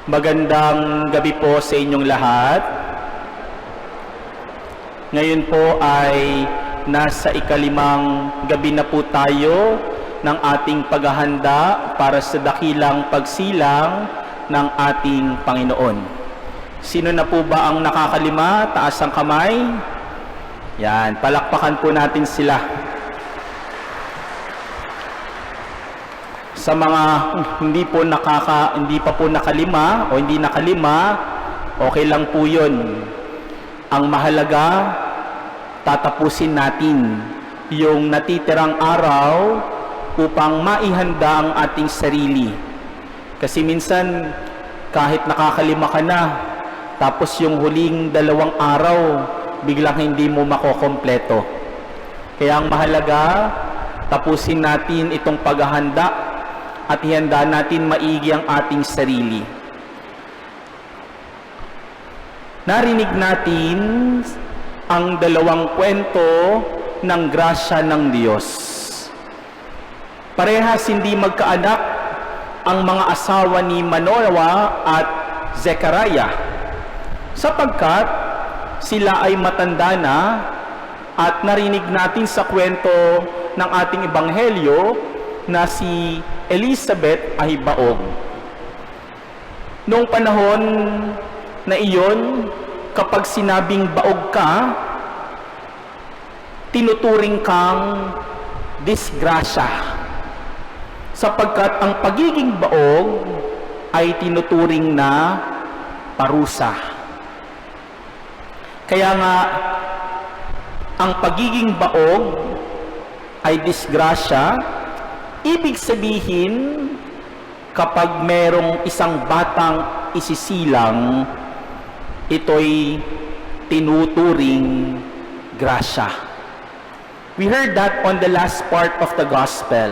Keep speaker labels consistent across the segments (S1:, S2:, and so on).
S1: Magandang gabi po sa inyong lahat. Ngayon po ay nasa ikalimang gabi na po tayo ng ating paghahanda para sa dakilang pagsilang ng ating Panginoon. Sino na po ba ang nakakalima? Taas ang kamay. Yan, palakpakan po natin sila. Sa mga hindi pa po nakalima o hindi nakalima, okay lang po 'yon. Ang mahalaga, tatapusin natin yung natitirang araw upang maihanda ang ating sarili. Kasi minsan kahit nakakalima ka na, tapos yung huling 2 araw biglang hindi mo makokompleto. Kaya ang mahalaga, tapusin natin itong paghahanda at ihanda natin maigi ang ating sarili. Narinig natin ang 2 kwento ng grasya ng Diyos. Parehas hindi magkaanak ang mga asawa ni Manoah at Zechariah, sapagkat sila ay matanda na, at narinig natin sa kwento ng ating ebanghelyo na si Elizabeth ay baog. Noong panahon na iyon, kapag sinabing baog ka, tinuturing kang disgrasya, sapagkat ang pagiging baog ay tinuturing na parusa. Kaya nga, ang pagiging baog ay disgrasya. Ibig sabihin, kapag merong isang batang isisilang, ito'y tinuturing grasya. We heard that on the last part of the gospel.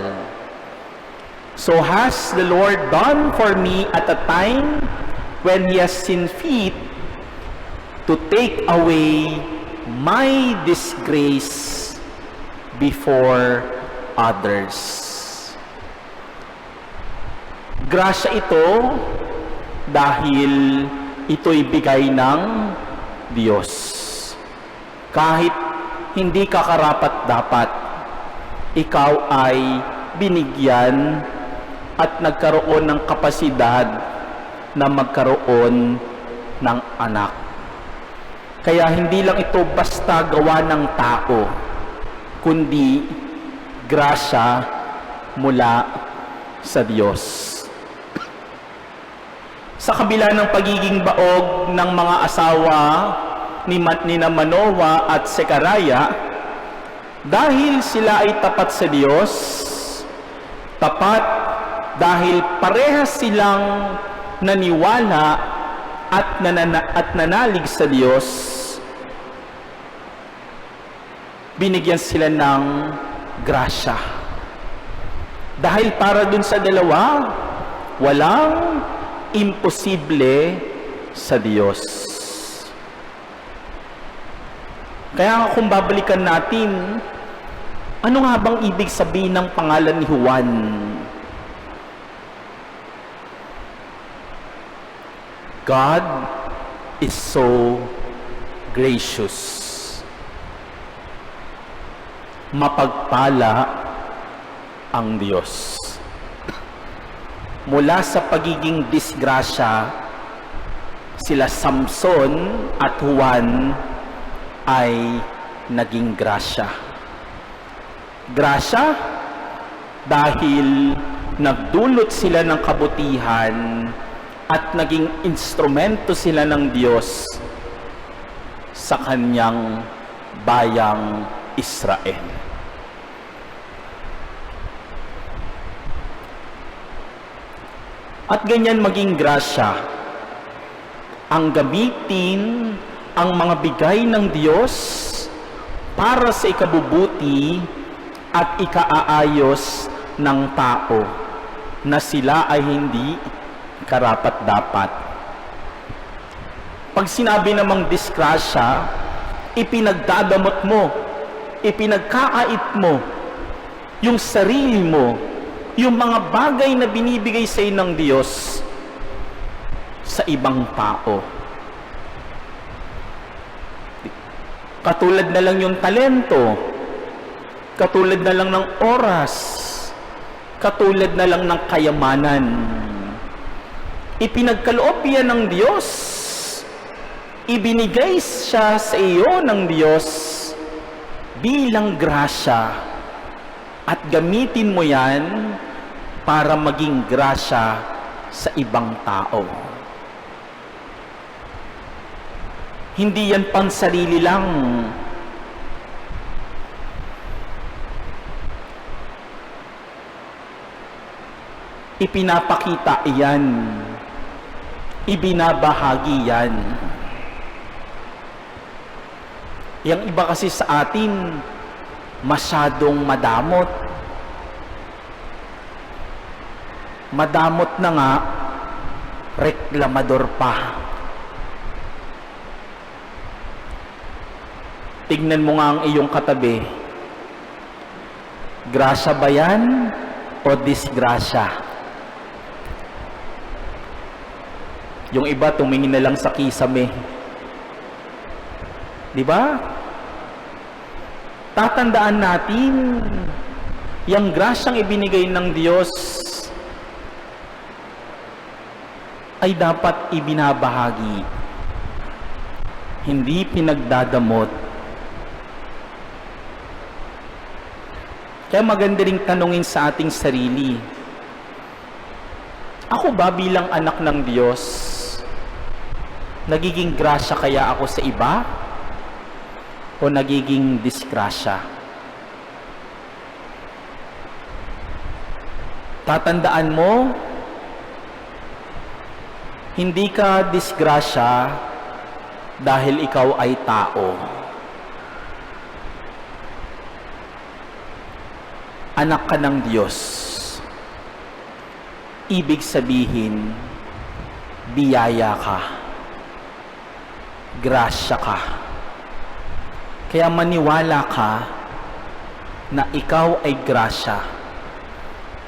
S1: So has the Lord done for me at a time when He has seen fit to take away my disgrace before others. Grasya ito dahil ito'y bigay ng Diyos. Kahit hindi ka karapat-dapat, ikaw ay binigyan at nagkaroon ng kapasidad na magkaroon ng anak. Kaya hindi lang ito basta gawa ng tao, kundi grasya mula sa Diyos. Sa kabila ng pagiging baog ng mga asawa ni Manoah at Zechariah, dahil sila ay tapat sa Diyos, tapat dahil parehas silang naniwala at nanalig sa Diyos, binigyan sila ng grasya. Dahil para dun sa dalawa, walang imposible sa Diyos. Kaya kung babalikan natin, ano nga bang ibig sabihin ng pangalan ni Juan? God is so gracious. Mapagpala ang Diyos. Mula sa pagiging disgrasya, sila Samson at Juan ay naging grasya. Grasya dahil nagdulot sila ng kabutihan at naging instrumento sila ng Diyos sa kanyang bayang Israel. At ganyan maging grasya, ang gamitin ang mga bigay ng Diyos para sa ikabubuti at ikaaayos ng tao na sila ay hindi karapat-dapat. Pag sinabi namang disgrasya, ipinagdadamot mo, ipinagkakait mo yung sarili mo, yung mga bagay na binibigay sa iyo ng Diyos sa ibang tao. Katulad na lang yung talento, katulad na lang ng oras, katulad na lang ng kayamanan. Ipinagkaloob yan ng Diyos. Ibinigay siya sa iyo ng Diyos bilang grasya. At gamitin mo yan para maging grasya sa ibang tao. Hindi yan pang sarili lang. Ipinapakita iyan. Ibinabahagi yan. Yang iba kasi sa atin, masyadong madamot. Madamot na nga, reklamador pa. Tignan mo nga ang iyong katabi. Grasya ba yan o disgrasya? Yung iba tumingin na lang sa kisame. Di ba? Tatandaan natin, yung grasyang ibinigay ng Diyos ay dapat ibinabahagi, hindi pinagdadamot. Kaya maganda ring tanungin sa ating sarili, ako ba bilang anak ng Diyos, nagiging grasya kaya ako sa iba? O nagiging disgrasya? Tatandaan mo, hindi ka disgrasya dahil ikaw ay tao. Anak ka ng Diyos. Ibig sabihin, biyaya ka. Grasya ka. Kaya maniwala ka na ikaw ay grasya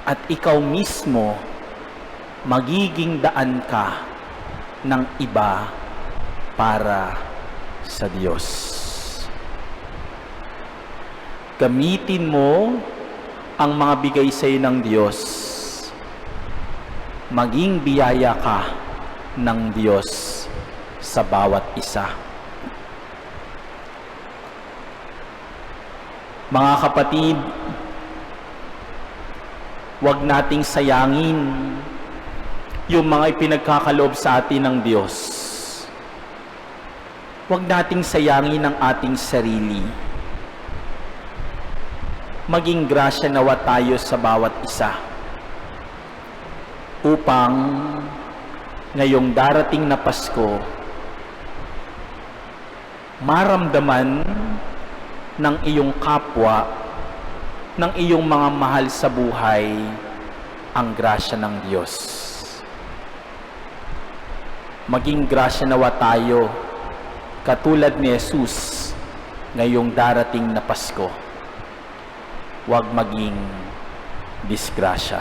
S1: at ikaw mismo magiging daan ka ng iba para sa Diyos. Gamitin mo ang mga bigay sa iyo ng Diyos. Maging biyaya ka ng Diyos sa bawat isa. Mga kapatid, huwag nating sayangin yung mga ipinagkakaloob sa atin ng Diyos. Huwag nating sayangin ang ating sarili. Maging grasya nawa tayo sa bawat isa upang ngayong darating na Pasko, maramdaman ng iyong kapwa, ng iyong mga mahal sa buhay, ang grasya ng Diyos. Maging grasya nawa tayo, katulad ni Jesus, ngayong darating na Pasko. Huwag maging disgrasya.